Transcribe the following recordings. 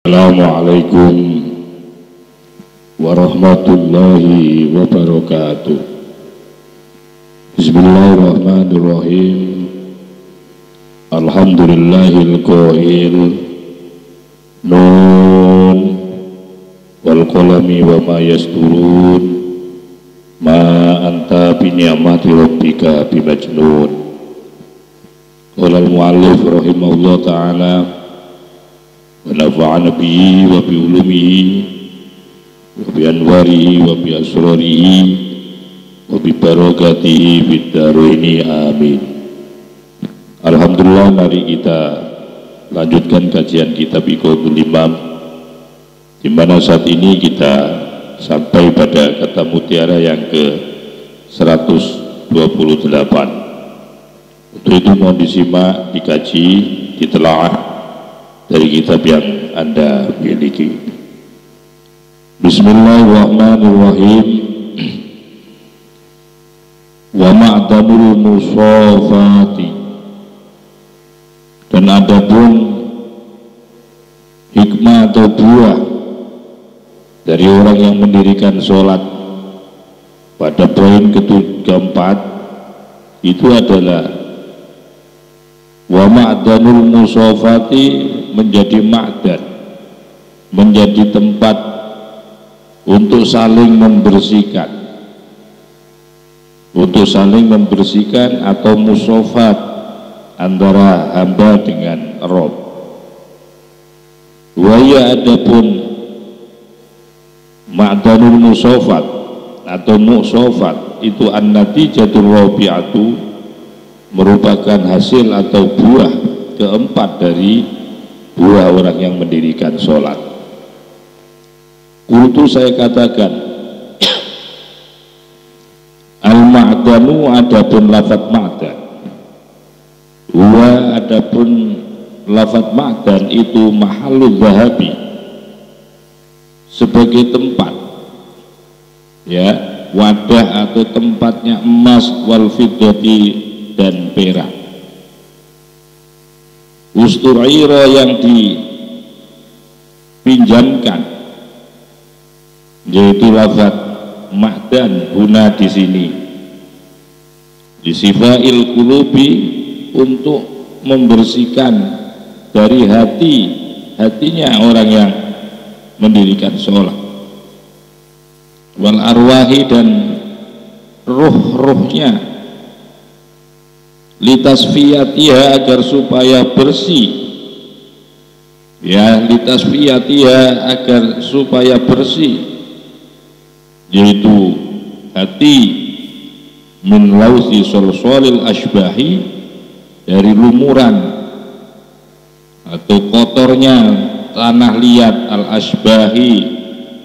Assalamualaikum warahmatullahi wabarakatuh. Bismillahirrahmanirrahim. Alhamdulillahil qail nun wal qalami wa ma yasturun ma anta bi ni'mati rabbika bimajnun. Qala al-muallif rahimahullah ta'ala wa nafa'ana bihi wa bi ulumihi wa bi anwarihi wa bi asrarihi wa bi barakatihi fid dharaini amin. Alhamdulillah, mari kita lanjutkan kajian kitab Iqadul Imam, di mana saat ini kita sampai pada kata mutiara yang ke 128. Untuk itu mohon disimak, dikaji, ditelaah dari kitab yang Anda miliki. Bismillahirrahmanirrahim. Wa ma'damul musafati, dan adapun hikmah atau buah dari orang yang mendirikan sholat pada poin keempat itu adalah wa ma'danul musafati, menjadi ma'dan, menjadi tempat untuk saling membersihkan, atau musafat antara hamba dengan Rabb. Waya adapun ma'danul musafat atau musafat itu an-natijatul rabi'atu, merupakan hasil atau buah keempat dari buah orang yang mendirikan sholat. Kultu, saya katakan, al-ma'danu, adapun lafadz ma'dan, wa adapun lafadz ma'dan itu mahallul zahabi, sebagai tempat, ya, wadah atau tempatnya emas, wal fiddati, dan perak. Usturaira, yang dipinjamkan, yaitu lafadz ma'dan guna di sini disifail qulubi, untuk membersihkan dari hatinya orang yang mendirikan sholat, wal arwahi, dan ruh-ruhnya, litasfiyatiha, agar supaya bersih, ya, litasfiyatiha, agar supaya bersih, yaitu hati, min lausi solsolil ashbahi, dari lumuran atau kotornya tanah liat, al ashbahi,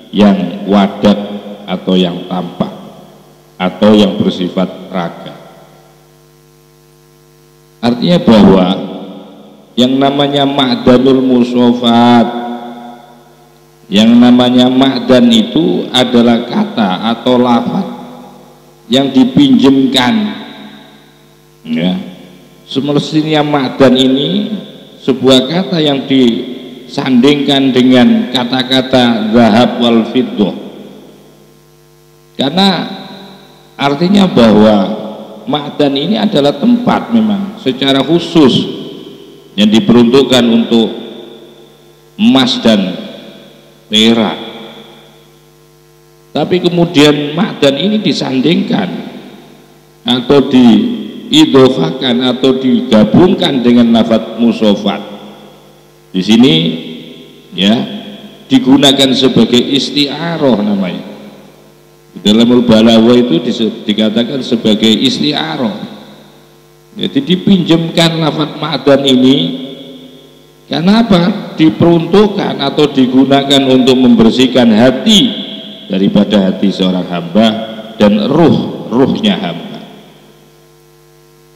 yang wadat atau yang tampak atau yang bersifat raga. Artinya bahwa yang namanya ma'danul musafat, yang namanya ma'dan itu adalah kata atau lafaz yang dipinjamkan, ya. Semestinya ma'dan ini sebuah kata yang disandingkan dengan kata-kata zahab wal fiddah, karena artinya bahwa ma'dan ini adalah tempat memang secara khusus yang diperuntukkan untuk emas dan perak. Tapi kemudian ma'dan ini disandingkan atau diidhofakan atau digabungkan dengan lafadz musafat. Di sini, ya, digunakan sebagai isti'arah namanya. Dalam al-balagha itu dikatakan sebagai isti'arah. Jadi dipinjamkan lafadz ma'dan ini karena apa? Diperuntukkan atau digunakan untuk membersihkan hati daripada hati seorang hamba dan ruhnya hamba.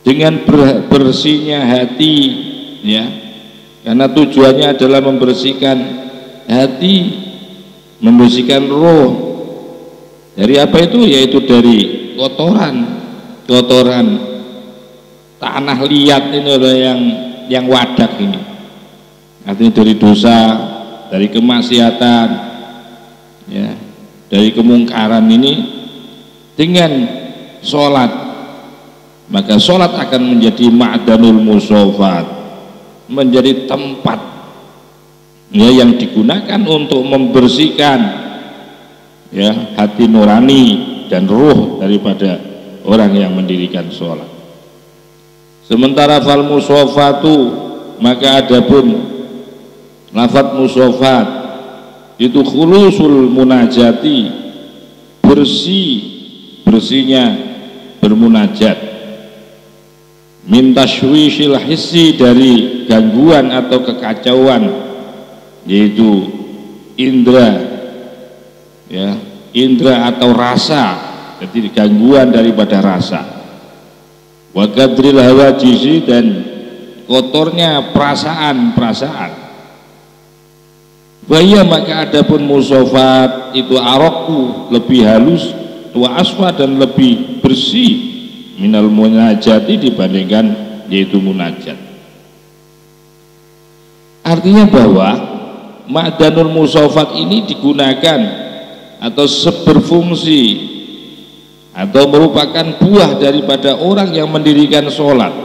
Dengan bersihnya hati, ya, karena tujuannya adalah membersihkan hati, membersihkan roh. Dari apa itu? Yaitu dari kotoran tanah liat ini, yang wadak ini, artinya dari dosa dari kemaksiatan, ya, dari kemungkaran ini dengan sholat, maka sholat akan menjadi ma'danul musofat, menjadi tempat, ya, yang digunakan untuk membersihkan, ya, hati nurani dan ruh daripada orang yang mendirikan sholat. Sementara fal musofatu, maka adapun lafadz musofat itu khulusul munajati, bersihnya bermunajat, min tashwishil hissi, dari gangguan atau kekacauan, yaitu indra, ya, indra atau rasa, jadi gangguan daripada rasa, wa kadril hawajisi, dan kotornya perasaan-perasaan. Bahaya, maka adapun musofat itu aroku, lebih halus, wa asfa, dan lebih bersih minal munajati, dibandingkan yaitu munajat. Artinya bahwa ma'danul musofat ini digunakan atau berfungsi atau merupakan buah daripada orang yang mendirikan sholat.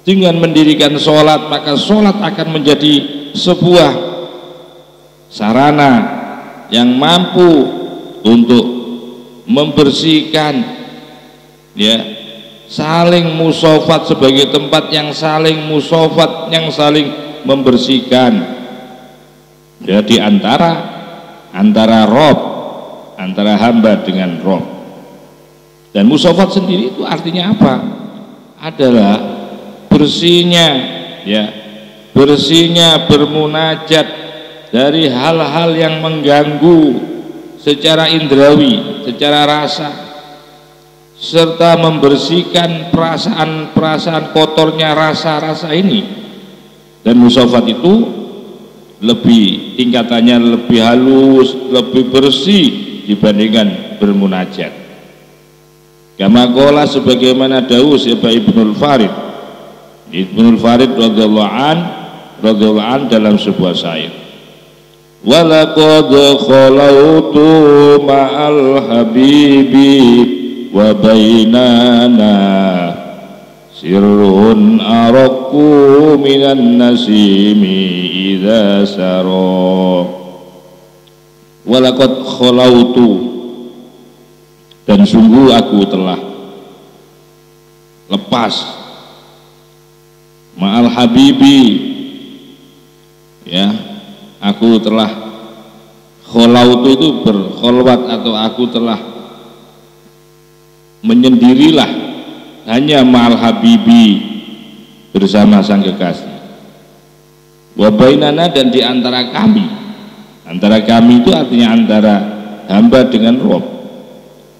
Dengan mendirikan sholat, maka sholat akan menjadi sebuah sarana yang mampu untuk membersihkan, ya, saling musofat, sebagai tempat yang saling musofat, yang saling membersihkan, ya, di antara Rob, antara hamba dengan Rob. Dan musofat sendiri itu artinya apa? Adalah bersihnya, ya, bersihnya bermunajat dari hal-hal yang mengganggu secara indrawi, secara rasa, serta membersihkan perasaan-perasaan kotornya rasa-rasa ini. Dan musofat itu lebih, tingkatannya lebih halus, lebih bersih dibandingkan bermunajat. Kama qala, sebagaimana dawuh Syekh Ibnul Farid radhiyallahu an dalam sebuah syair, walaqad khalautu ma'al habibi wa bainana sirrun araku minan nasimi idza saro. Walaqad khalautu, dan sungguh aku telah lepas, ma'al habibi, ya, aku telah kholautu itu berkholwat, atau aku telah menyendirilah hanya ma'al habibi, bersama sang kekasih, wa bainana, dan di antara kami itu artinya antara hamba dengan Rob.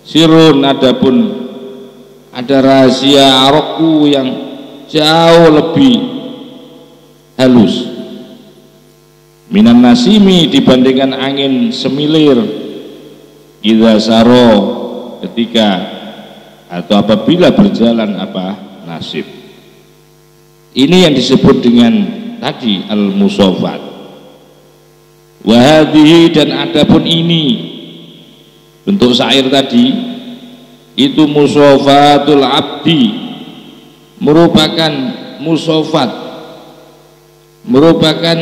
Sirun, adapun ada rahasia arokku yang jauh lebih halus, minan nasimi, dibandingkan angin semilir, idza saro, ketika atau apabila berjalan nasib. Ini yang disebut dengan tadi al-musofat. Wahadihi, dan adapun ini bentuk syair tadi itu musofatul abdi, merupakan musofat, merupakan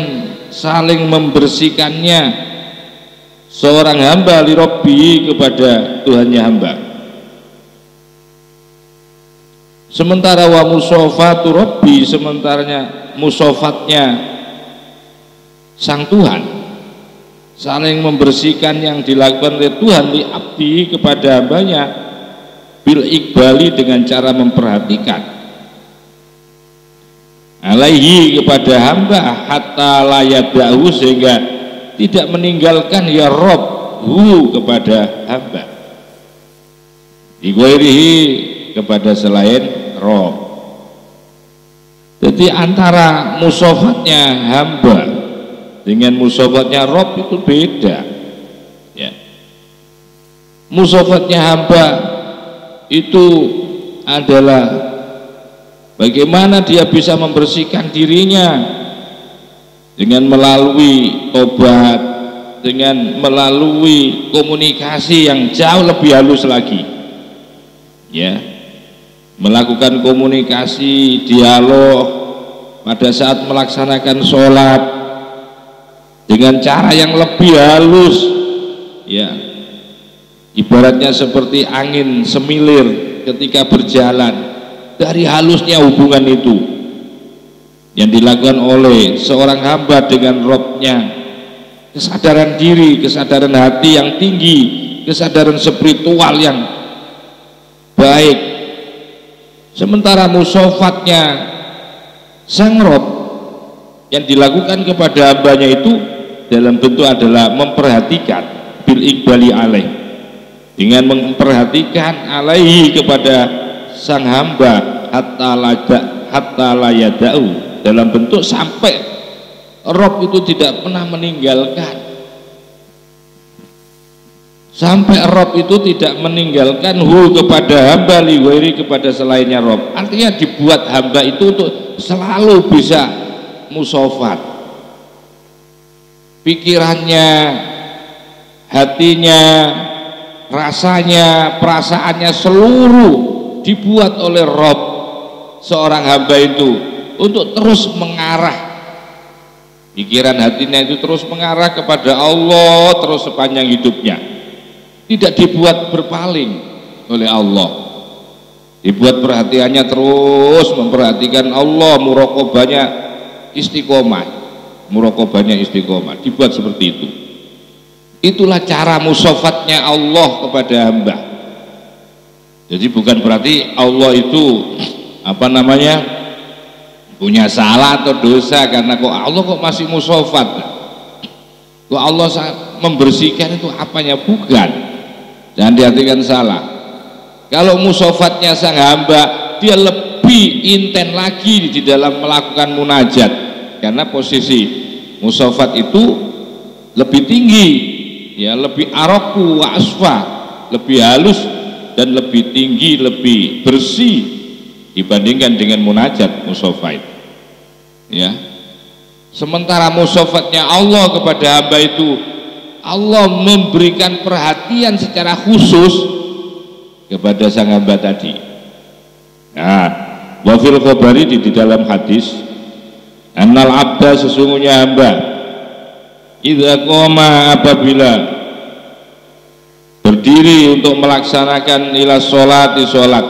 saling membersihkannya seorang hamba li Rabbi, kepada Tuhannya hamba. Sementara wa musofatu Rabbi, sementaranya musofatnya sang Tuhan, saling membersihkan yang dilakukan oleh Tuhan li abdi, kepada hambanya, bil iqbali, dengan cara memperhatikan, alaihi, kepada hamba, hatta layadahu, sehingga tidak meninggalkan ya Rob hu, kepada hamba, dighairihi, kepada selain Rob. Jadi antara musofatnya hamba dengan musofatnya Rob itu beda, ya. Musofatnya hamba itu adalah bagaimana dia bisa membersihkan dirinya dengan melalui tobat, dengan melalui komunikasi yang jauh lebih halus lagi, ya, melakukan komunikasi, dialog pada saat melaksanakan sholat dengan cara yang lebih halus, ya, ibaratnya seperti angin semilir ketika berjalan. Dari halusnya hubungan itu yang dilakukan oleh seorang hamba dengan Robnya, kesadaran diri, kesadaran hati yang tinggi, kesadaran spiritual yang baik. Sementara musofatnya sang Rob yang dilakukan kepada hambanya itu dalam bentuk adalah memperhatikan, bil iqbali alaih, dengan memperhatikan alaihi kepada sang hamba, hatta layada'u, dalam bentuk sampai Rob itu tidak pernah meninggalkan, sampai Rob itu tidak meninggalkan hu kepada hamba, liwairi kepada selainnya Rob. Artinya dibuat hamba itu untuk selalu bisa musofat, pikirannya, hatinya, rasanya, perasaannya seluruh dibuat oleh Rob seorang hamba itu untuk terus mengarah, pikiran hatinya itu terus mengarah kepada Allah terus sepanjang hidupnya, tidak dibuat berpaling oleh Allah, dibuat perhatiannya terus memperhatikan Allah, muraqabahnya istiqomah, dibuat seperti itu. Itulah cara musofatnya Allah kepada hamba. Jadi bukan berarti Allah itu punya salah atau dosa karena kok Allah kok masih musofat, kok Allah membersihkan itu apanya, bukan. Jangan diartikan salah. Kalau musofatnya sang hamba, dia lebih inten lagi di dalam melakukan munajat, karena posisi musofat itu lebih tinggi, ya, lebih aroku wa asfa, lebih halus dan lebih tinggi, lebih bersih dibandingkan dengan munajat musofat, ya. Sementara musofatnya Allah kepada hamba itu, Allah memberikan perhatian secara khusus kepada sang hamba tadi. Nah, wafil khobari di dalam hadis, annal abda, sesungguhnya hamba, idza qoma, apabila berdiri untuk melaksanakan ila sholat, di sholat,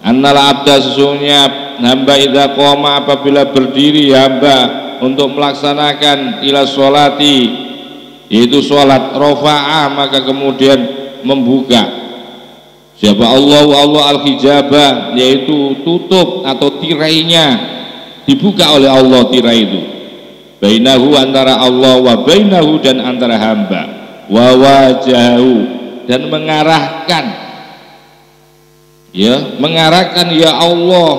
annal abda, sesungguhnya hamba, idza qoma, apabila berdiri hamba untuk melaksanakan ila sholati, yaitu sholat, rofa'a, maka kemudian membuka siapa Allah al-hijabah, yaitu tutup atau tirainya dibuka oleh Allah, tirai itu, bainahu, antara Allah, wa bainahu, dan antara hamba, wa wajahu, dan mengarahkan, ya, ya Allah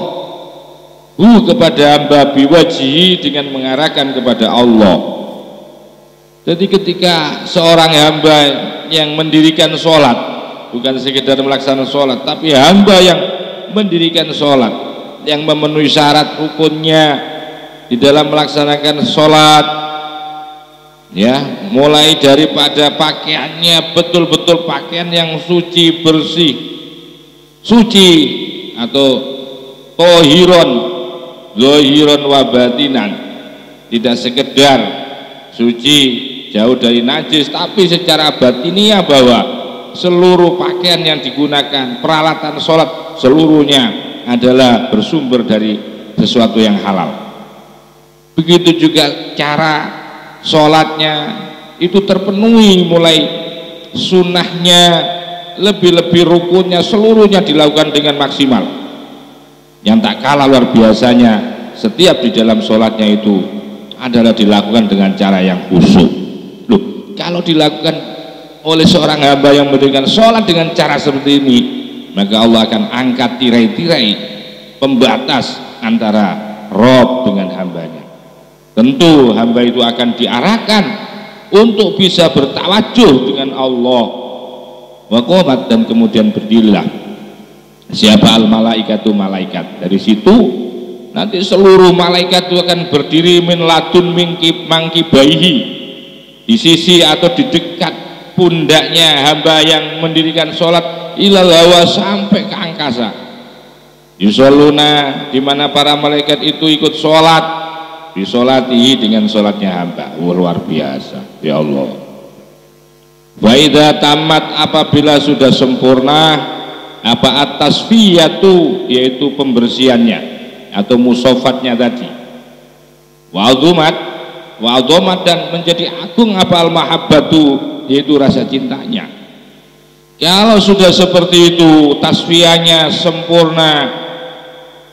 hu kepada hamba, biwajhi, dengan mengarahkan kepada Allah. Jadi ketika seorang hamba yang mendirikan sholat, bukan sekedar melaksanakan sholat, tapi hamba yang mendirikan sholat, yang memenuhi syarat rukunnya di dalam melaksanakan sholat, ya, mulai daripada pakaiannya betul-betul pakaian yang suci, bersih, suci atau tohiron, zohiron wa batinan, tidak sekedar suci jauh dari najis, tapi secara batiniah bahwa seluruh pakaian yang digunakan, peralatan sholat seluruhnya adalah bersumber dari sesuatu yang halal. Begitu juga cara sholatnya itu terpenuhi, mulai sunnahnya, lebih-lebih rukunnya, seluruhnya dilakukan dengan maksimal. Yang tak kalah luar biasanya, setiap di dalam sholatnya itu adalah dilakukan dengan cara yang khusyuk. Loh, kalau dilakukan oleh seorang hamba yang mendirikan sholat dengan cara seperti ini, maka Allah akan angkat tirai-tirai pembatas antara Rob dengan hambanya. Tentu hamba itu akan diarahkan untuk bisa bertawajuh dengan Allah, waqomat, dan kemudian berdirilah siapa al malaikatu, malaikat. Dari situ nanti seluruh malaikat itu akan berdiri min ladun mangki baihi, di sisi atau di dekat pundaknya hamba yang mendirikan sholat, ilal hawa, sampai ke angkasa. Yusholluna, di mana para malaikat itu ikut sholat, bisolatihi, dengan sholatnya hamba. Luar biasa ya Allah. Wa idza tamat, apabila sudah sempurna apa at-tasfiyatu, yaitu pembersihannya atau musofatnya tadi, wa'adzomat, dan menjadi agung apa al-mahabbatu, yaitu rasa cintanya. Kalau sudah seperti itu, tasfiyahnya sempurna,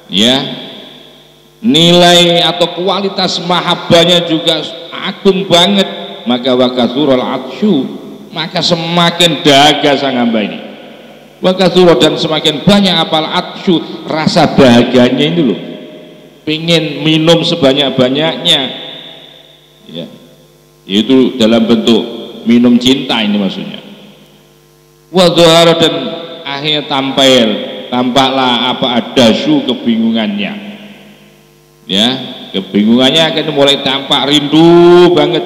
ya, nilai atau kualitas mahabbahnya juga agung banget, maka wakathurul atsyu, maka semakin dahaga sang hamba ini. Wakathurul, dan semakin banyak apal atsyu, rasa dahaganya ini loh, pengen minum sebanyak-banyaknya, ya, itu dalam bentuk minum cinta ini maksudnya. Wadhara, dan akhirnya tampaklah apa adasyu, kebingungannya, ya, kebingungannya akan mulai tampak, rindu banget.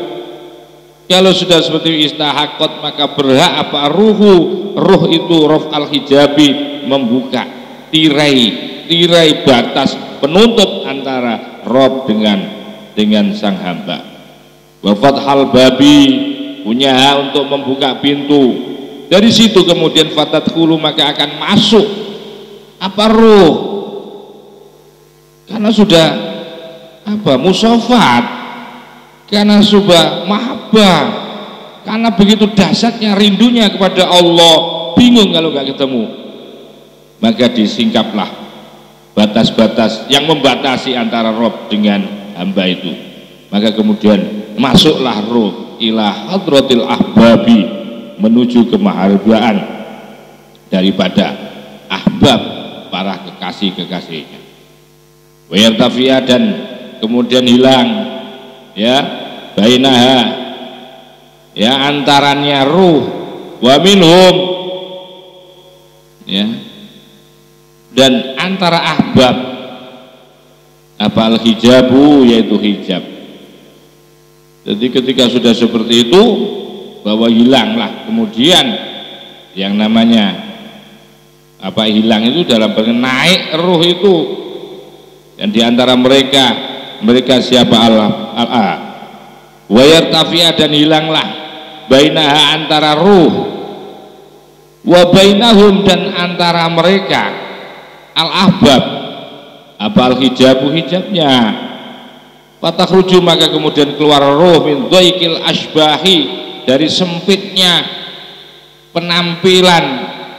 Kalau sudah seperti istahakot, maka berhak apa ruh itu rof al hijabi, membuka tirai batas penutup antara Rob dengan sang hamba. Wafat hal babi, punya hak untuk membuka pintu. Dari situ kemudian fatatkhulu, maka akan masuk apa ruh, karena sudah apa musofat, karena sudah mahabbah, karena begitu dahsyatnya rindunya kepada Allah, bingung kalau nggak ketemu, maka disingkaplah batas-batas yang membatasi antara Rob dengan hamba itu, maka kemudian masuklah ruh ila hadratil ahbabi, menuju kemaharibaan daripada ahbab, para kekasih-kekasihnya. Wa yartafi'a, dan kemudian hilang, ya, bainaha, ya, antaranya ruh, wa minhum, ya, dan antara ahbab apa al hijabu, yaitu hijab. Jadi ketika sudah seperti itu, bahwa hilanglah kemudian yang namanya apa, hilang itu dalam bentuk naik ruh itu, dan diantara mereka siapa, Allah wa yartafi'a, dan hilanglah bainaha, antara ruh, wa bainahum, dan antara mereka al-ahbab apa al-hijabu, hijabnya. Fatakhruju, maka kemudian keluar ruh min dhaikil asbahi, dari sempitnya penampilan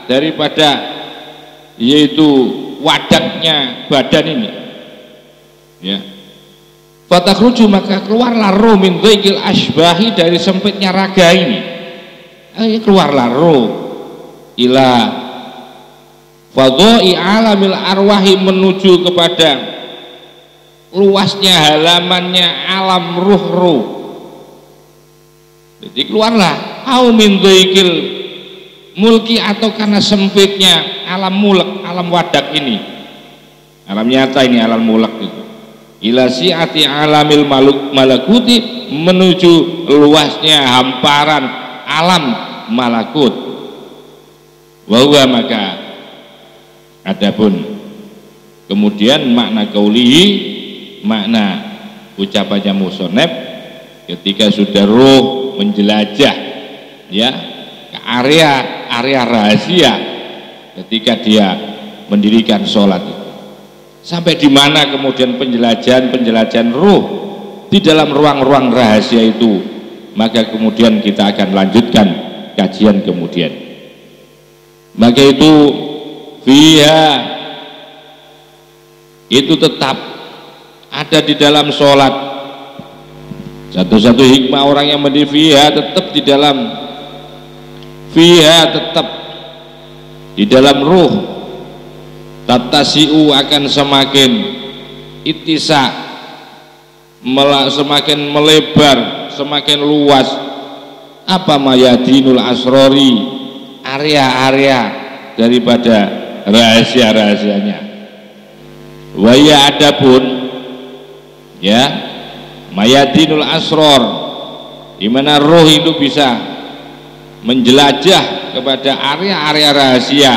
daripada yaitu wadaknya badan ini, ya. Fatakhruju, maka keluarlah ruh min dhaikil asbahi, dari sempitnya raga ini, keluarlah ruh ila fadha'i alamil arwahi, menuju kepada luasnya halamannya alam ruh-ruh. Jadi keluarlah au min dhaikil mulki, atau karena sempitnya alam mulk, alam wadak ini, alam nyata ini, alam mulk itu, ila si'ati alamil malakuti, menuju luasnya hamparan alam malakut. Wa maka adapun kemudian makna kaulihi, makna ucapannya musonep, ketika sudah ruh menjelajah, ya, ke area rahasia, ketika dia mendirikan sholat itu, sampai di mana kemudian penjelajahan ruh di dalam ruang-ruang rahasia itu, maka kemudian kita akan lanjutkan kajian kemudian. Maka itu fiha, itu tetap ada di dalam sholat. Satu-satu hikmah orang yang mendiri fiha, tetap di dalam fiha, tetap di dalam ruh, tatasi'u, akan semakin itisa, semakin melebar, semakin luas apa mayadinul asrori, area-area daripada rahasia-rahasianya. Wa ya adapun ya mayadinul asror, di mana roh itu bisa menjelajah kepada area-area rahasia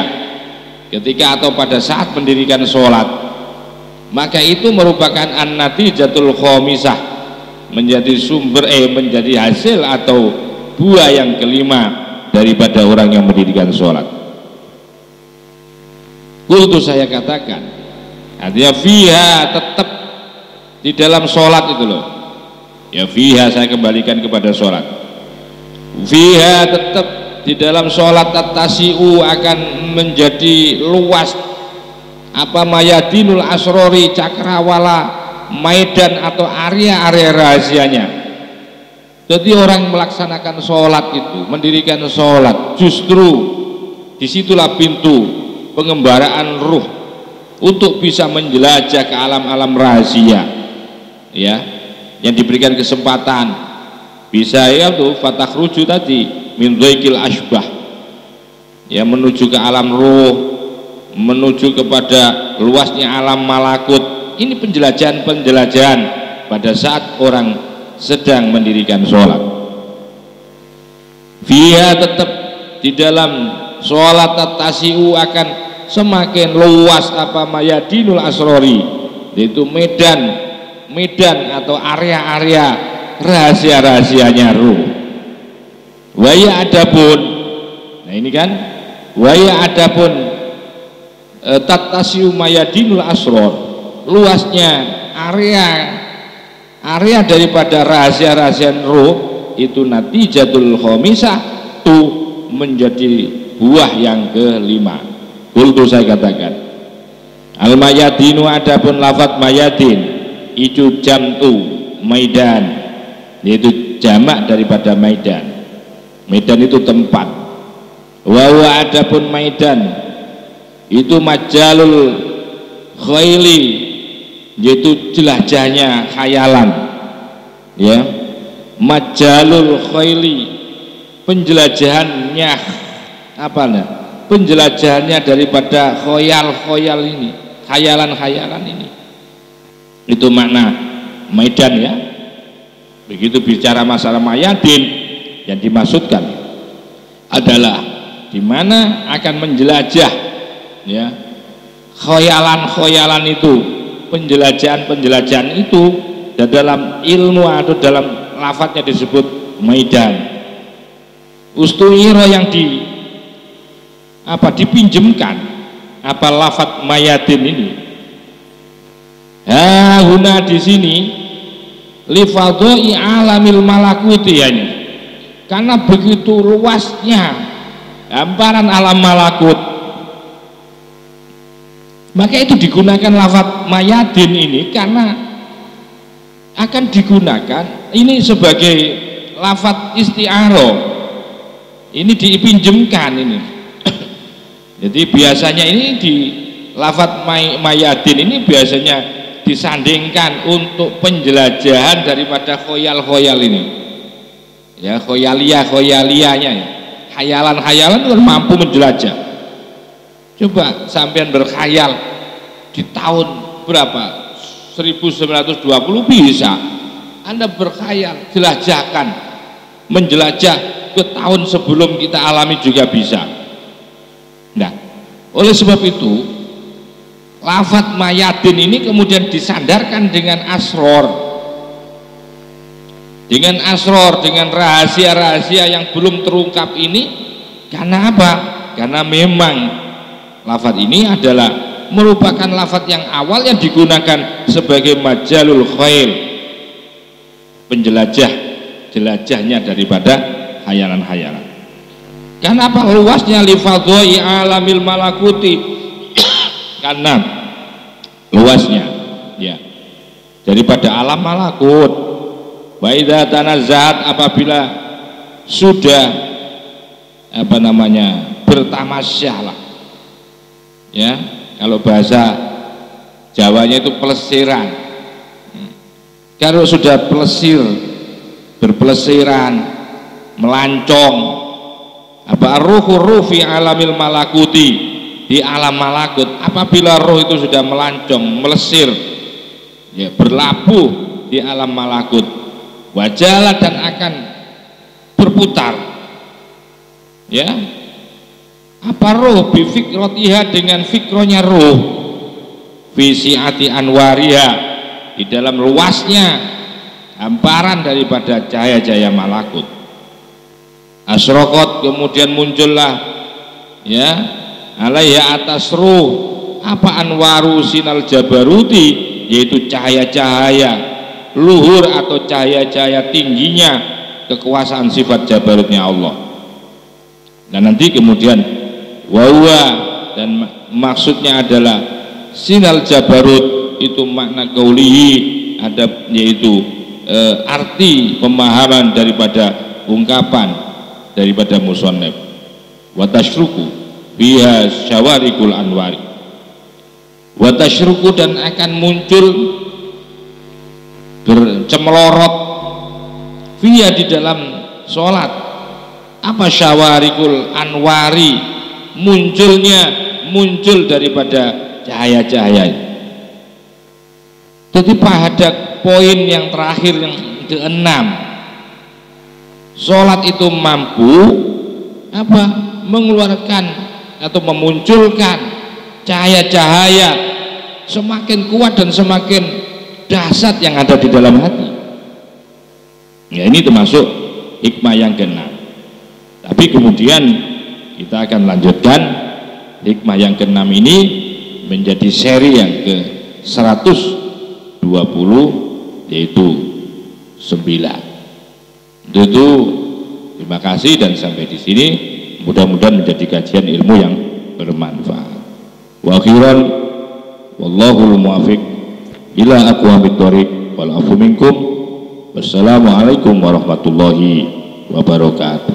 ketika atau pada saat mendirikan sholat, maka itu merupakan an-natijatul khomisah, menjadi sumber menjadi hasil atau buah yang kelima daripada orang yang mendirikan sholat. Kultu, saya katakan, artinya fiha, tetap di dalam sholat itu loh ya, fiha saya kembalikan kepada sholat, fiha tetap di dalam sholat tatasi'u akan menjadi luas apa mayadinul asrori, cakrawala, maidan atau area-area rahasianya. Jadi orang melaksanakan sholat itu, mendirikan sholat, justru disitulah pintu pengembaraan ruh untuk bisa menjelajah ke alam-alam rahasia ya, yang diberikan kesempatan bisa ya tuh fatakhruju tadi min dhaikil asbah ya, menuju ke alam ruh, menuju kepada luasnya alam malakut. Ini penjelajahan-penjelajahan pada saat orang sedang mendirikan sholat. Fiha, tetap di dalam sholat tatasi'u akan semakin luas apa mayadinul asrori, yaitu medan atau area-area rahasia-rahasianya ruh. Waya adapun, nah ini kan waya adapun tatasi'u mayadinul asror, luasnya area daripada rahasia-rahasia ruh itu natijatul khomisah, itu menjadi buah yang kelima. Kultu, saya katakan, al mayadinu, adapun lafadz mayadin itu jamtu maidan, yaitu jamak daripada maidan. Maidan itu tempat. Wa adapun maidan itu majalul khaili, yaitu jelajahnya khayalan ya, majalul khaili, penjelajahannya apa nah, penjelajahannya daripada khoyal ini, khayalan ini, itu makna maidan ya. Begitu bicara masalah mayadin, yang dimaksudkan adalah di mana akan menjelajah ya, khoyalan itu, penjelajahan itu dalam ilmu atau dalam lafadznya disebut maidan. Ustuiro, yang dipinjemkan apa lafadz mayadin ini. Huna, di sini li fadhai alamil malakuti, ya ini karena begitu luasnya hamparan alam malakut, maka itu digunakan lafadz mayadin ini karena akan digunakan ini sebagai lafadz isti'aroh, ini dipinjemkan ini. Jadi biasanya ini di lafadz mayadin ini biasanya disandingkan untuk penjelajahan daripada khoyal ini ya, khoyaliyahnya ya. Khayalan itu mampu menjelajah. Coba sampean berkhayal di tahun berapa, 1920 bisa Anda berkhayal, jelajahkan, menjelajah ke tahun sebelum kita alami juga bisa. Nah, oleh sebab itu lafadz mayadin ini kemudian disandarkan dengan asror, dengan rahasia-rahasia yang belum terungkap ini. Karena apa? Karena memang lafadz ini adalah merupakan lafadz yang awal yang digunakan sebagai majalul khail, jelajahnya daripada khayalan. Karena apa? Luasnya li fadhai alamil malakuti, karena luasnya ya daripada alam malakut. Wa idza tanazzat, apabila sudah bertamasyah lah ya, kalau bahasa Jawanya itu pelesiran. Kalau sudah berpelesiran, melancong, apa ruhu fi alamil malakuti, di alam malakut. Apabila roh itu sudah melancong, melesir, ya, berlabuh di alam malakut, wajalah dan akan berputar, ya, apa roh bifikrotiha dengan fikronya roh, visiati anwaria di dalam luasnya hamparan daripada cahaya-cahaya malakut. Asrokot, kemudian muncullah, ya, alaiya atas ruh apa anwaru sinal jabaruti, yaitu cahaya-cahaya luhur atau cahaya-cahaya tingginya kekuasaan sifat jabarutnya Allah. Dan nanti kemudian wawa, dan maksudnya adalah sinal jabarut itu makna kaulihi, ada yaitu arti pemahaman daripada ungkapan daripada musannif. Wa tashruku biha syawarikul anwari, wa tashruku, dan akan muncul bercemelorot via di dalam sholat apa syawarikul anwari, muncul daripada cahaya-cahaya. Jadi pada poin yang terakhir yang ke-6, sholat itu mampu apa mengeluarkan atau memunculkan cahaya-cahaya semakin kuat dan semakin dahsyat yang ada di dalam hati. Ya, ini termasuk hikmah yang ke-6. Tapi kemudian kita akan lanjutkan hikmah yang ke-6 ini menjadi seri yang ke-120, yaitu 9. Itu terima kasih dan sampai di sini, mudah-mudahan menjadi kajian ilmu yang bermanfaat. Wa akhiran wallahul muwaffiq ila aqwamit thoriq wal afu minkum. Wassalamualaikum warahmatullahi wabarakatuh.